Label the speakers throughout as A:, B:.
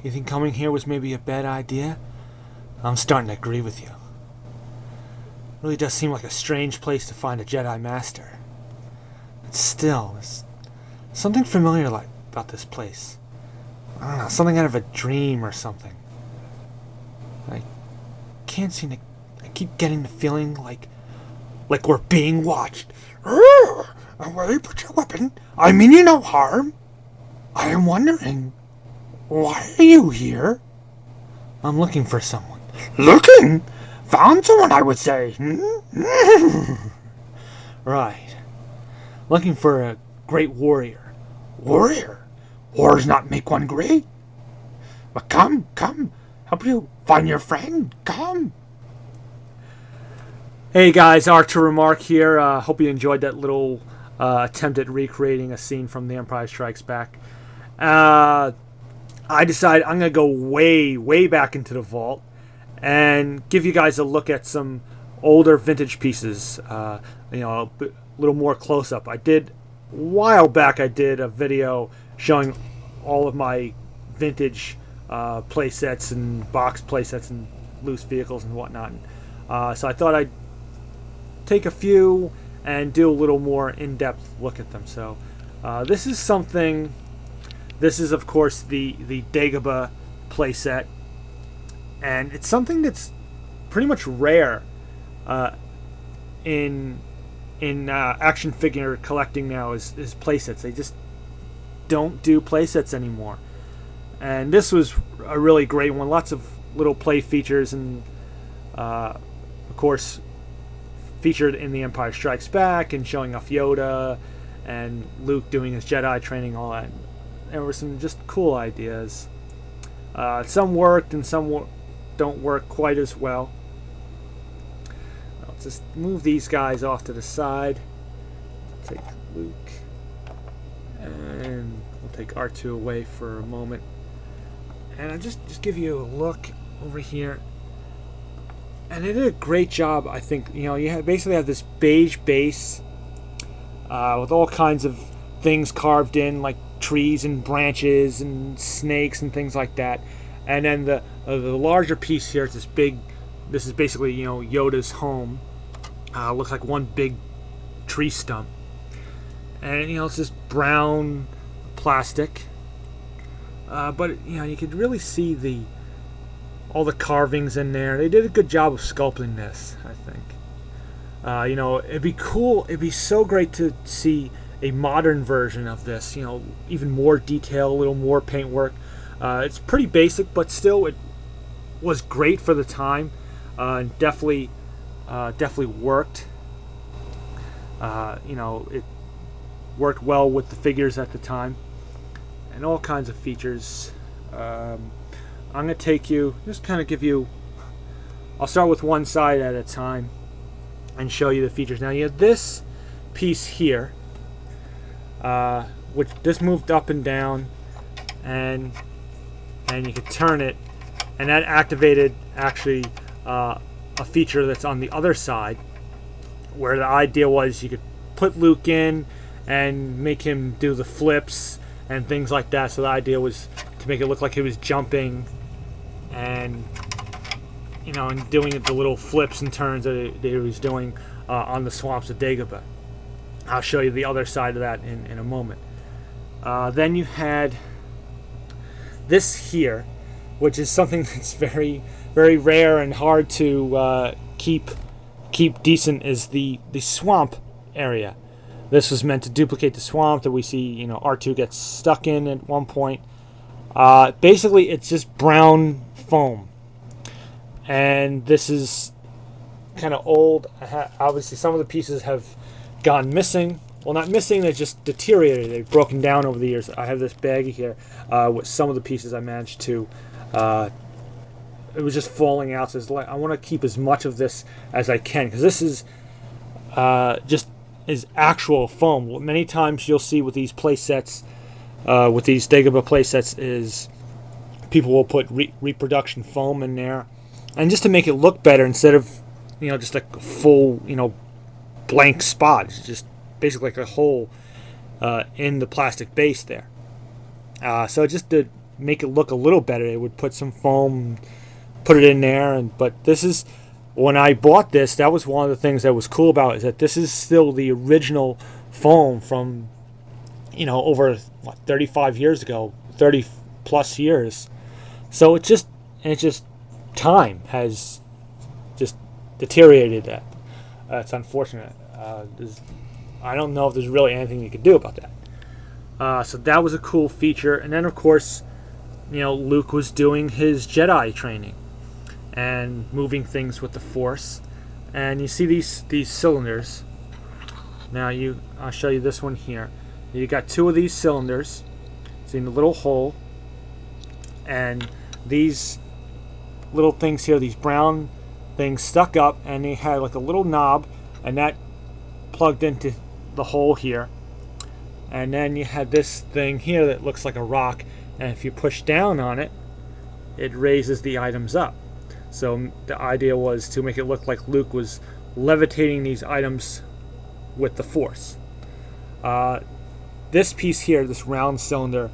A: You think coming here was maybe a bad idea? I'm starting to agree with you. It really does seem like a strange place to find a Jedi Master. But still, there's something familiar about this place. I don't know, something out of a dream or something. I can't seem to... I keep getting the feeling like we're being watched. Away, put your weapon. I mean you no harm. I am wondering, why are you here? I'm looking for someone. Looking? Found someone, I would say. Right. Looking for a great warrior. Warrior? Wars not make one great. But come. Help you find your friend. Come. Hey guys, Archer Remark here. Hope you enjoyed that little attempt at recreating a scene from The Empire Strikes Back. I decided I'm going to go way back into the vault and give you guys a look at some older vintage pieces. A little more close-up. A while back I did a video showing all of my vintage play sets and box play sets and loose vehicles and whatnot. So I thought I'd take a few and do a little more in-depth look at them. So this is something. This is of course the Dagobah playset, and it's something that's pretty much rare in action figure collecting now is playsets. They just don't do playsets anymore, and this was a really great one. Lots of little play features, and of course featured in The Empire Strikes Back and showing off Yoda and Luke doing his Jedi training, all that. There were some just cool ideas. Some worked and some don't work quite as well. I'll just move these guys off to the side. Take Luke and we'll take R2 away for a moment. And I'll just give you a look over here. And they did a great job, I think. You basically have this beige base with all kinds of things carved in, like trees and branches and snakes and things like that. And then the larger piece here is this big. This is basically Yoda's home. Looks like one big tree stump, and it's just brown plastic. But you could really see all the carvings in there. They did a good job of sculpting this, I think. It'd be cool. It'd be so great to see a modern version of this. Even more detail, a little more paintwork. It's pretty basic, but still, it was great for the time. And definitely worked. It worked well with the figures at the time, and all kinds of features. I'm going to take you, just kind of give you, I'll start with one side at a time and show you the features. Now you have this piece here, which this moved up and down, and you could turn it, and that activated actually a feature that's on the other side, where the idea was you could put Luke in and make him do the flips and things like that. So the idea was to make it look like he was jumping and and doing the little flips and turns that he was doing on the swamps of Dagobah. I'll show you the other side of that in a moment. Then you had this here, which is something that's very, very rare and hard to keep decent, is the swamp area. This was meant to duplicate the swamp that we see R2 gets stuck in at one point. Basically, it's just brown foam, and this is kind of old. Obviously, some of the pieces have gone missing. Well, not missing, they're just deteriorated. They've broken down over the years. I have this baggie here with some of the pieces I managed to. It was just falling out. So I want to keep as much of this as I can, because this is just is actual foam. What many times you'll see with these play sets, with these Dagobah play sets, is people will put reproduction foam in there, and just to make it look better, instead of just like a full blank spot, it's just basically like a hole in the plastic base there. So just to make it look a little better, they would put some foam, put it in there. And but this is, when I bought this, that was one of the things that was cool about it, is that this is still the original foam from, over 35 years ago, 30 plus years. So it's just time has just deteriorated that. It's unfortunate. I don't know if there's really anything you could do about that. So that was a cool feature. And then, of course, Luke was doing his Jedi training and moving things with the Force. And you see these cylinders. Now I'll show you this one here. You got two of these cylinders. See in the little hole. And these little things here, these brown things stuck up, and they had like a little knob, and that plugged into the hole here. And then you had this thing here that looks like a rock, and if you push down on it, it raises the items up. So the idea was to make it look like Luke was levitating these items with the Force. This piece here, this round cylinder,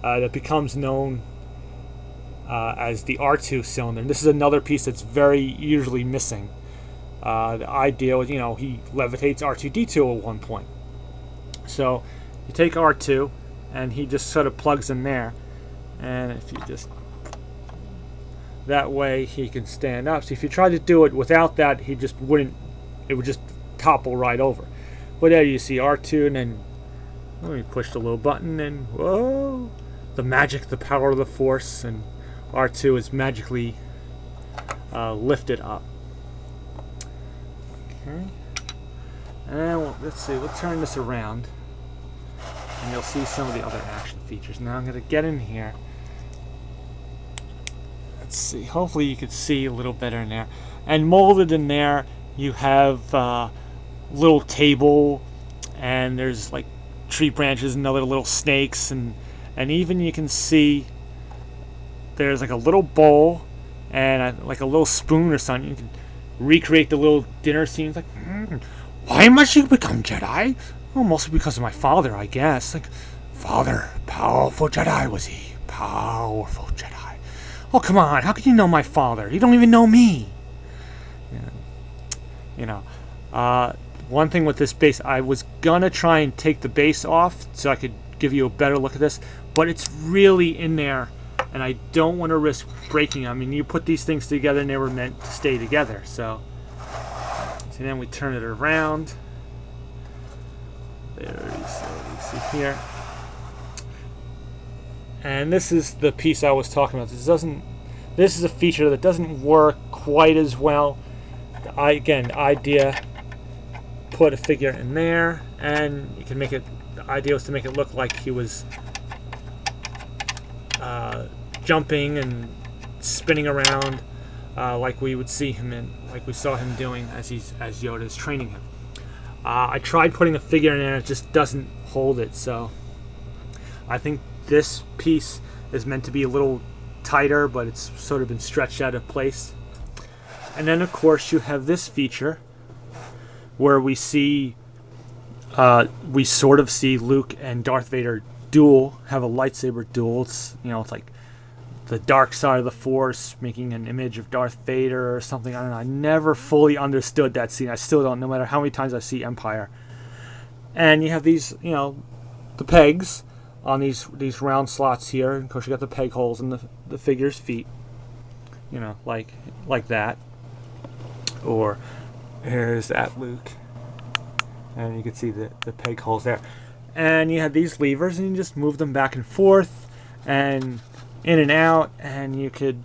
A: that becomes known as the R2 cylinder. And this is another piece that's very usually missing. The idea was, he levitates R2-D2 at one point. So you take R2, and he just sort of plugs in there. And if you just, that way he can stand up. So if you try to do it without that, he just wouldn't, it would just topple right over. But there you see R2, and then we push the little button, and whoa, the magic, the power of the Force, and R2 is magically lifted up. Okay. And let's see, we'll turn this around, and you'll see some of the other action features. Now I'm going to get in here. Let's see, hopefully you can see a little better in there. And molded in there, you have a little table, and there's like tree branches and other little snakes, and even you can see there's like a little bowl and like a little spoon or something. You can recreate the little dinner scenes. Like, why must you become Jedi? Well, mostly because of my father, I guess. Like, father, powerful Jedi was he? Powerful Jedi. Oh, come on, how can you know my father? You don't even know me. One thing with this base, I was gonna try and take the base off so I could give you a better look at this, but it's really in there, and I don't want to risk breaking them. I mean, you put these things together and they were meant to stay together. So then we turn it around. There you see here. And this is the piece I was talking about. This is a feature that doesn't work quite as well. Again, the idea, put a figure in there, and you can make it, the idea was to make it look like he was jumping and spinning around, like we would see him in, like we saw him doing as Yoda is training him. I tried putting a figure in there, it just doesn't hold it. So I think this piece is meant to be a little tighter, but it's sort of been stretched out of place. And then of course you have this feature where we see, we sort of see Luke and Darth Vader have a lightsaber duel. It's, it's like the dark side of the Force making an image of Darth Vader or something. I don't know. I never fully understood that scene. I still don't, no matter how many times I see Empire. And you have these, the pegs on these round slots here. And of course, you got the peg holes in the figure's feet. Like that. Or here's that Luke. And you can see the peg holes there. And you have these levers, and you just move them back and forth and in and out, and you could,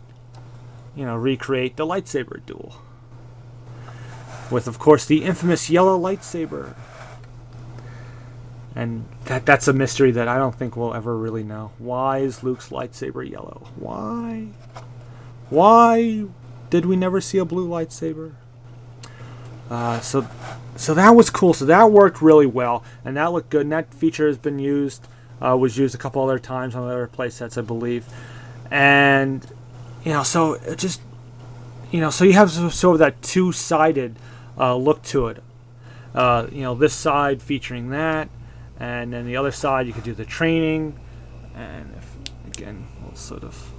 A: recreate the lightsaber duel. With, of course, the infamous yellow lightsaber. And that's a mystery that I don't think we'll ever really know. Why is Luke's lightsaber yellow? Why? Why did we never see a blue lightsaber? So that was cool. So that worked really well, and that looked good. And that feature has been used, was used a couple other times on other playsets, I believe. And so it just, so you have sort of that two-sided look to it. This side featuring that, and then the other side you could do the training. And again, we'll sort of,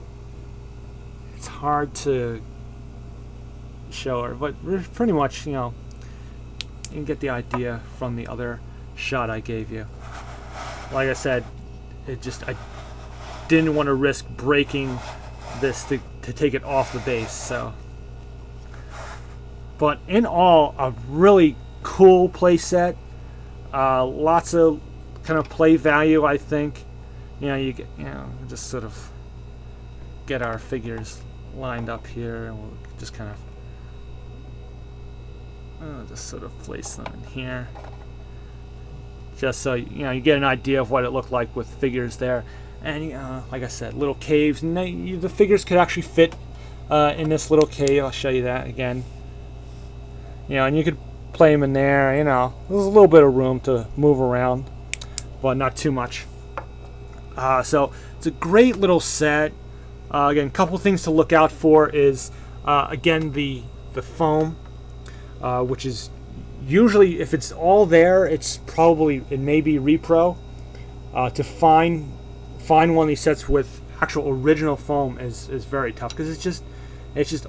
A: it's hard to show her, but pretty much, you can get the idea from the other shot I gave you. Like I said, I didn't want to risk breaking this to take it off the base. So, but in all, a really cool play set. Lots of kind of play value, I think. You get, just sort of get our figures lined up here, and we'll just kind of just sort of place them in here, just so you get an idea of what it looked like with figures there. And like I said, little caves, and the figures could actually fit in this little cave. I'll show you that again. And you could play them in there. There's a little bit of room to move around, but not too much. So it's a great little set. Again, a couple things to look out for is again the foam, which is usually, if it's all there, it may be repro. To find one of these sets with actual original foam is very tough, because it's just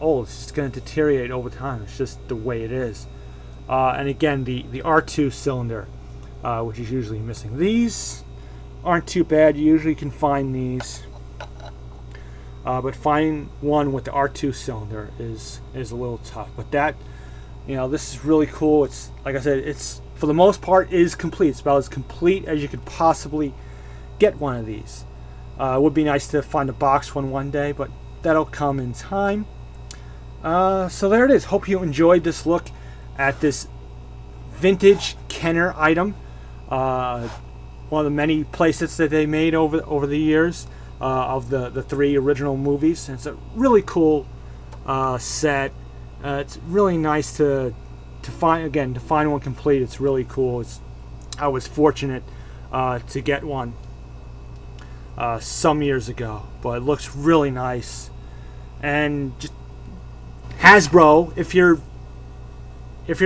A: old. It's just going to deteriorate over time. It's just the way it is. And again, the R2 cylinder, which is usually missing. These aren't too bad. You usually can find these, but finding one with the R2 cylinder is a little tough. But that, this is really cool. It's, like I said, it's, for the most part, is complete. It's about as complete as you could possibly get one of these. It would be nice to find a box one day, but that'll come in time. So there it is. Hope you enjoyed this look at this vintage Kenner item. One of the many playsets that they made over the years of the 3 original movies. And it's a really cool set. It's really nice to find one complete. It's really cool. I was fortunate to get one some years ago, but it looks really nice. And just Hasbro, if you're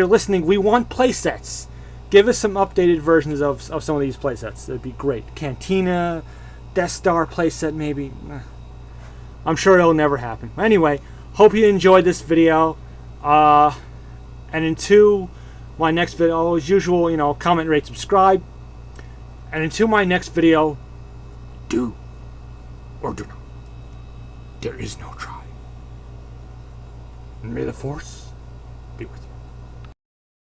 A: listening, we want playsets. Give us some updated versions of some of these playsets. That'd be great. Cantina, Death Star playset, maybe. I'm sure it'll never happen. Anyway, hope you enjoyed this video. And until my next video, as usual, comment, rate, subscribe. And until my next video, do or do not. There is no try. And may the Force